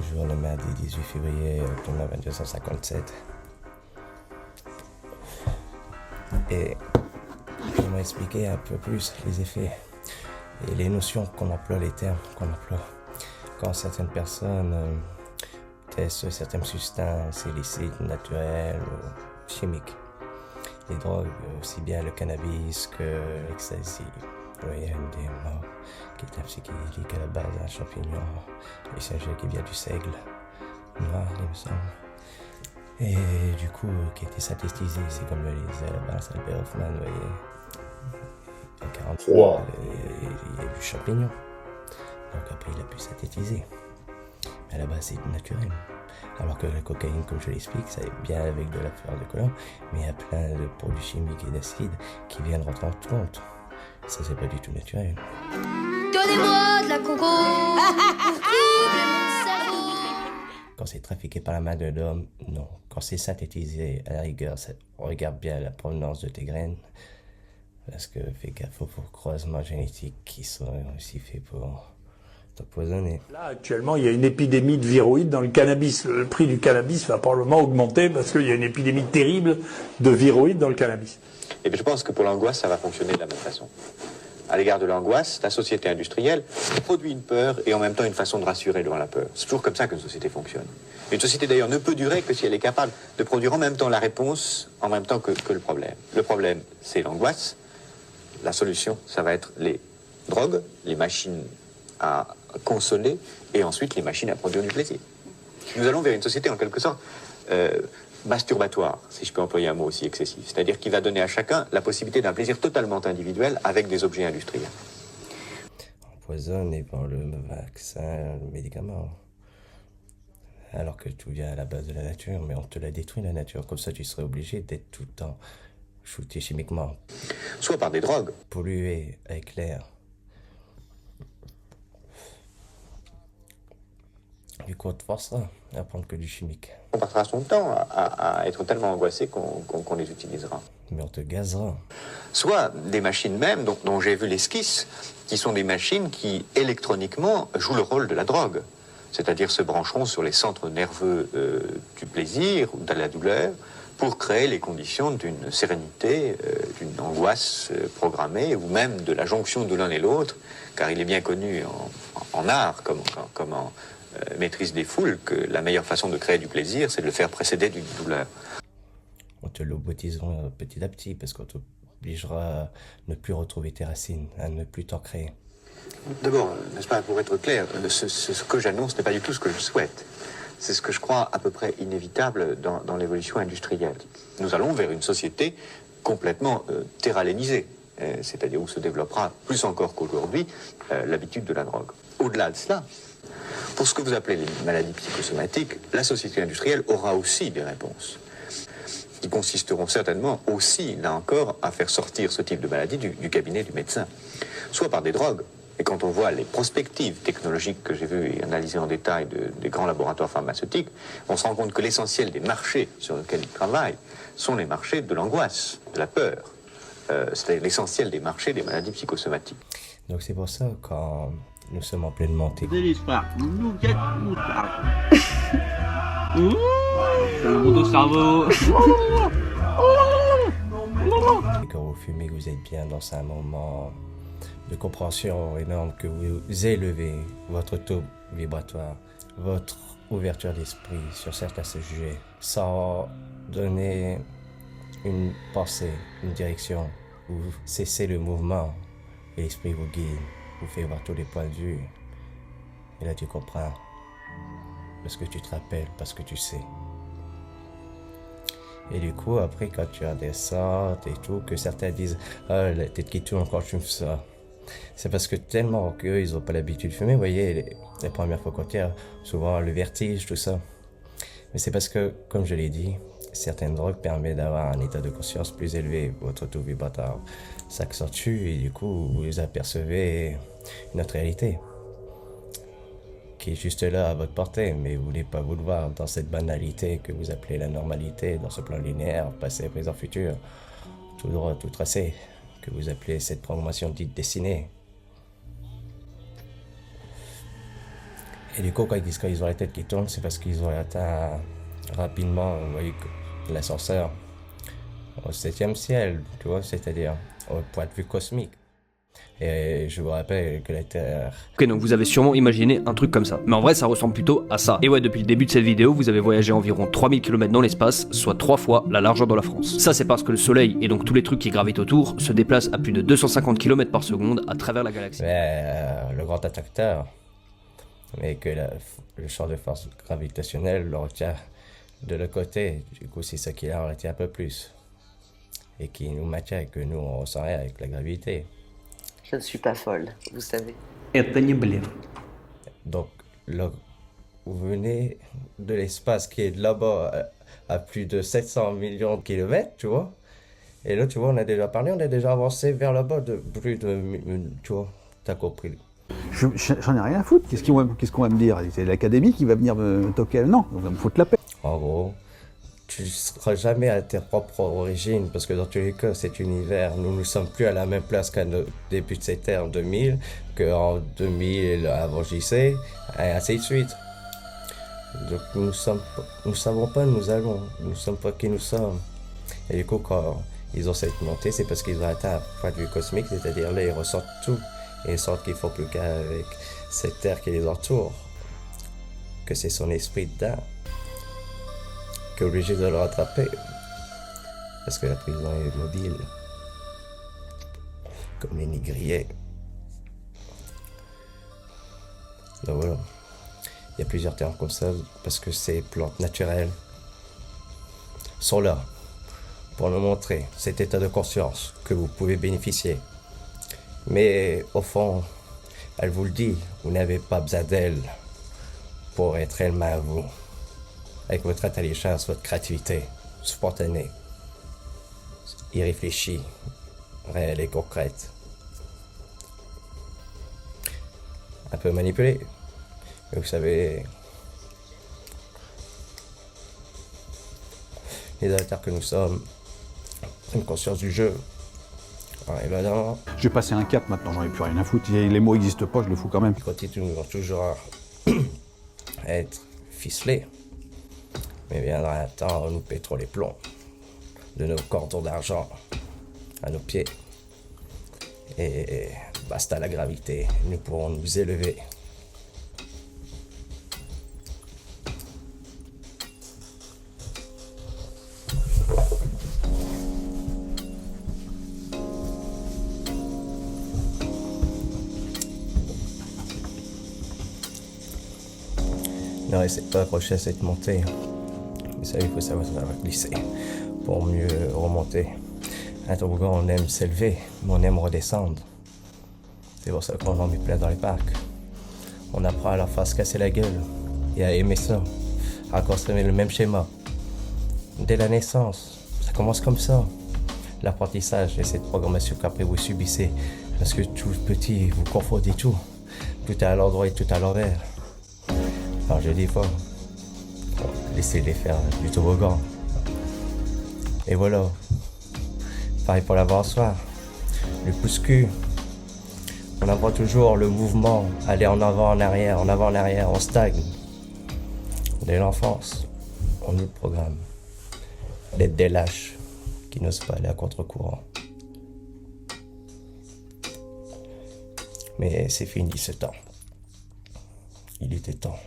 jour le mardi 18 février 2257. Et ils m'ont expliqué un peu plus les effets et les notions qu'on emploie, les termes qu'on emploie quand certaines personnes testent certaines substances illicites, naturelles ou chimiques. Les drogues, aussi bien le cannabis que l'ecstasy, le MDMA, qui est un psychédélique à la base d'un champignon essentiel qui vient du seigle noir, il me semble. Et du coup, qui était synthétisé, c'est comme le disait à la base Albert Hoffman, vous voyez. En 1943, il y a eu du champignon. Donc après, il a pu synthétiser. Mais à la base, c'est naturel. Alors que la cocaïne, comme je l'explique, ça est bien avec de la fleur de colombe, mais il y a plein de produits chimiques et d'acides qui viennent rentrer en compte. Ça, c'est pas du tout naturel. Donnez-moi de la coco pour troubler mon cerveau. Quand c'est trafiqué par la main de l'homme, non. Quand c'est synthétisé, à la rigueur, regarde bien la provenance de tes graines. Parce que fais gaffe aux croisements génétiques qui sont aussi faits pour t'empoisonner. Là, actuellement, il y a une épidémie de viroïdes dans le cannabis. Le prix du cannabis va probablement augmenter parce qu'il y a une épidémie terrible de viroïdes dans le cannabis. Et je pense que pour l'angoisse, ça va fonctionner de la même façon. À l'égard de l'angoisse, la société industrielle produit une peur et en même temps une façon de rassurer devant la peur. C'est toujours comme ça qu'une société fonctionne. Une société d'ailleurs ne peut durer que si elle est capable de produire en même temps la réponse, en même temps que le problème. Le problème, c'est l'angoisse. La solution, ça va être les drogues, les machines à consommer et ensuite les machines à produire du plaisir. Nous allons vers une société en quelque sorte masturbatoire, si je peux employer un mot aussi excessif. C'est-à-dire qui va donner à chacun la possibilité d'un plaisir totalement individuel avec des objets industriels. Empoisonné par le vaccin, le médicament. Alors que tout vient à la base de la nature, mais on te la détruit la nature. Comme ça, tu serais obligé d'être tout le temps shooté chimiquement. Soit par des drogues. Pollué avec l'air. Du coup, on te forcera à prendre que du chimique. On passera son temps à être tellement angoissé qu'on les utilisera. Mais on te gazera. Soit des machines même, dont j'ai vu l'esquisse, qui sont des machines qui, électroniquement, jouent le rôle de la drogue. C'est-à-dire se brancheront sur les centres nerveux du plaisir ou de la douleur pour créer les conditions d'une sérénité, d'une angoisse programmée, ou même de la jonction de l'un et l'autre, car il est bien connu en art, comme en maîtrise des foules, que la meilleure façon de créer du plaisir, c'est de le faire précéder d'une douleur. On te lobotisera petit à petit, parce qu'on t'obligera à ne plus retrouver tes racines, à ne plus t'en créer. D'abord, n'est-ce pas, pour être clair, ce que j'annonce n'est pas du tout ce que je souhaite. C'est ce que je crois à peu près inévitable dans l'évolution industrielle. Nous allons vers une société complètement terralénisée, c'est-à-dire où se développera plus encore qu'aujourd'hui l'habitude de la drogue. Au-delà de cela, pour ce que vous appelez les maladies psychosomatiques, la société industrielle aura aussi des réponses qui consisteront certainement aussi, là encore, à faire sortir ce type de maladie du cabinet du médecin, soit par des drogues. Et quand on voit les prospectives technologiques que j'ai vues et analysées en détail des grands laboratoires pharmaceutiques, on se rend compte que l'essentiel des marchés sur lesquels ils travaillent sont les marchés de l'angoisse, de la peur. C'est l'essentiel des marchés des maladies psychosomatiques. Donc c'est pour ça quand nous sommes en pleine montée. Et quand vous fumez, vous êtes bien dans un moment de compréhension énorme, que vous élevez votre taux vibratoire, votre ouverture d'esprit sur certains sujets, sans donner une pensée, une direction. Vous cessez le mouvement et l'esprit vous guide, vous fait voir tous les points de vue. Et là tu comprends, parce que tu te rappelles, parce que tu sais. Et du coup, après, quand tu redescends et tout, que certains disent « Ah, la tête qui tourne quand tu fais ça », c'est parce que tellement qu'eux, ils n'ont pas l'habitude de fumer. Vous voyez, les premières fois qu'on tire, souvent le vertige, tout ça. Mais c'est parce que, comme je l'ai dit, certaines drogues permettent d'avoir un état de conscience plus élevé. Votre taux vibratoire s'accentue et du coup, vous apercevez une autre réalité qui est juste là à votre portée, mais vous ne voulez pas vous le voir dans cette banalité que vous appelez la normalité, dans ce plan linéaire, passé, présent, futur, tout droit, tout tracé, que vous appelez cette programmation dite destinée. Et du coup, quand ils disent qu'ils ont la tête qui tourne, c'est parce qu'ils ont atteint rapidement, vous voyez, l'ascenseur au 7e ciel, tu vois, c'est-à-dire au point de vue cosmique. Et je vous rappelle que la Terre... Ok, donc vous avez sûrement imaginé un truc comme ça. Mais en vrai, ça ressemble plutôt à ça. Et ouais, depuis le début de cette vidéo, vous avez voyagé environ 3000 km dans l'espace, soit 3 fois la largeur de la France. Ça, c'est parce que le Soleil, et donc tous les trucs qui gravitent autour, se déplacent à plus de 250 km par seconde à travers la galaxie. Mais le grand attracteur, mais que le champ de force gravitationnelle le retient de l'autre côté. Du coup, c'est ça qui la retient un peu plus. Et qui nous maintient, que nous, on ressent rien avec la gravité. Je ne suis pas folle, vous savez. Это не блеф. Donc, là, vous venez de l'espace qui est de là-bas à plus de 700 millions de kilomètres, tu vois. Et là, tu vois, on a déjà parlé, on a déjà avancé vers là-bas de plus de... Tu vois, t'as compris. J'en ai rien à foutre. Qu'est-ce qu'on va me dire? C'est l'académie qui va venir me toquer? Non, on va me foutre la paix. En gros, tu ne seras jamais à tes propres origines, parce que dans tous les cas, cet univers, nous ne sommes plus à la même place qu'à nos débuts de cette ère en 2000, qu'en 2000 avant JC, et ainsi de suite. Donc nous savons pas où nous allons, nous ne sommes pas qui nous sommes. Et du coup, quand ils ont cette montée, c'est parce qu'ils ont atteint un point de vue cosmique, c'est-à-dire là, ils ressentent tout, et ils sentent qu'il ne faut plus qu'avec cette terre qui les entoure, que c'est son esprit dedans, qui est obligé de le rattraper, parce que la prison est mobile, comme les négriers. Donc voilà, il y a plusieurs termes comme ça, parce que ces plantes naturelles sont là pour nous montrer cet état de conscience que vous pouvez bénéficier. Mais au fond, elle vous le dit, vous n'avez pas besoin d'elle pour être elle-même à vous. Avec votre intelligence, votre créativité spontanée, irréfléchie, réelle et concrète. Un peu manipulée. Mais vous savez, les avatars que nous sommes, une conscience du jeu. Alors, évidemment, J'ai passé un cap maintenant, j'en ai plus rien à foutre. Les mots n'existent pas, je le fous quand même. ils continuent toujours à être ficelés. Mais viendra un temps où nous pétrons les plombs de nos cordons d'argent à nos pieds. Et basta la gravité, nous pourrons nous élever. Ne restez pas accroché à cette montée. Vous savez, il faut savoir glisser pour mieux remonter. Un toboggan, on aime s'élever, mais on aime redescendre. C'est pour ça qu'on en met plein dans les parcs. On apprend à leur faire se casser la gueule et à aimer ça, à consommer le même schéma. Dès la naissance, ça commence comme ça. L'apprentissage et cette programmation qu'après vous subissez, parce que tout petit, vous confondez tout. Tout est à l'endroit et tout à l'envers. Alors je dis pas, laissez-les faire du toboggan. Et voilà. Pareil pour l'avancement. Le pouce-cul. On apprend toujours le mouvement, aller en avant, en arrière, on stagne. Dès l'enfance, on nous le programme. D'être des lâches qui n'osent pas aller à contre-courant. Mais c'est fini ce temps. Il était temps.